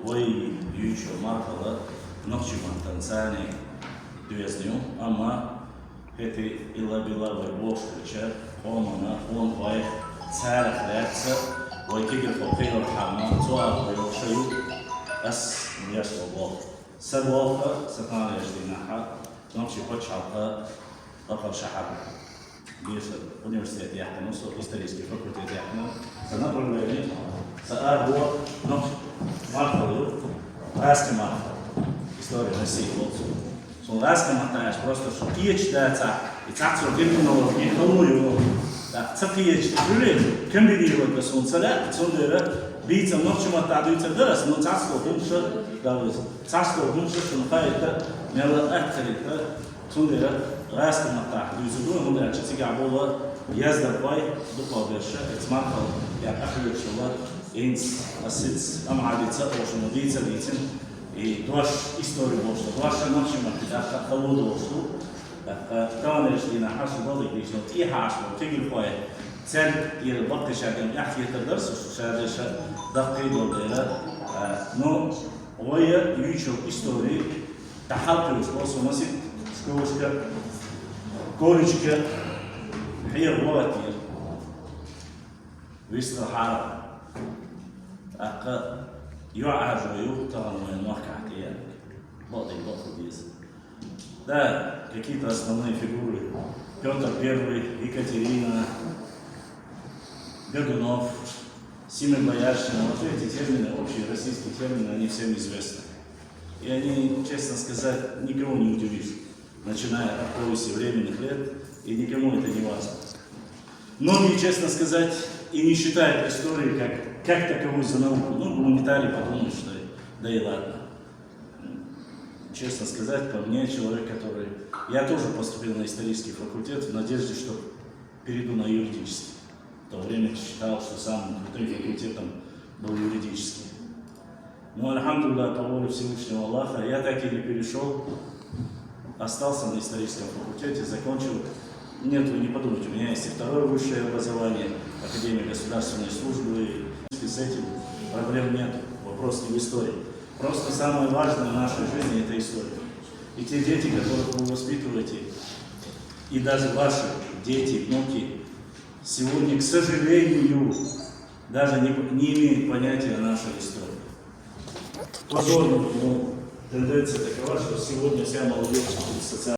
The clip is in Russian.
voy yucho markala nokchimantan sani düzniyor ama heti illa billah ve boşluça olmana on vay sərəxlərsə voy kegir fokeyr hamam tuar ve yokşayu as yaşlı سبوالها ستانا يجدينها نمشي بتشعبها أقل شعب بيش الأونيفرسيتي يحنا نصو إستريسكي فاكولتي يحنا سنقول لهم سأل هو نمشي ماركلو راسكي ماركل история России вот son расском отношении просто что пьет читается и так что гимнного не холую так цапиет читает комбинировать с он целя сондера биться ночью отдаются дырос но царство думше давлюсь царство думше что нахает мела акцелита сондера расском отношении юзуду он да читига было язда бай духовеше эцмаркал я ахлюшла инс асиц амадица ошно дица дицин и дош историю дошло, доша ночью математика холоду дошло, كان يشتينا حاسو ضلك ليش نتي حاسو تيجي فوي سال يربط شاكن يحكي تدرس وشاد شاد دقيق ولا نو ويا يوتيوب истории تحقق وصل مسك سكوشك كوريشك هي بواتير ويستحار يعرف ويختار من الواقع يعني بعض ديز да какие-то основные фигуры Петр I, Екатерина, Годунов, Симон Бояршин, вот эти термины, общие российские термины, они всем известны. И они, честно сказать, никого не удивишь, начиная от повести временных лет, и никому это не важно. Многие, честно сказать, и не считают историю как таковую за науку. Ну, гуманитарий подумают, что да и ладно. Честно сказать, по мне, человек, который... Я тоже поступил на исторический факультет в надежде, что перейду на юридический. В то время считал, что самым крутым факультетом был юридический. Но, альхамдулилля, по воле Всевышнего Аллаха, я так и не перешел, остался на историческом факультете, закончил. Нет, вы не подумайте, у меня есть и второе высшее образование, Академия государственной службы, и с этим проблем нет, вопрос не в истории. Просто самое важное в нашей жизни – это история. И те дети, которых вы воспитываете, и даже ваши дети, внуки, сегодня, к сожалению, даже не имеют понятия о нашей истории. Позорно, но тенденция такова, что сегодня вся молодежь социально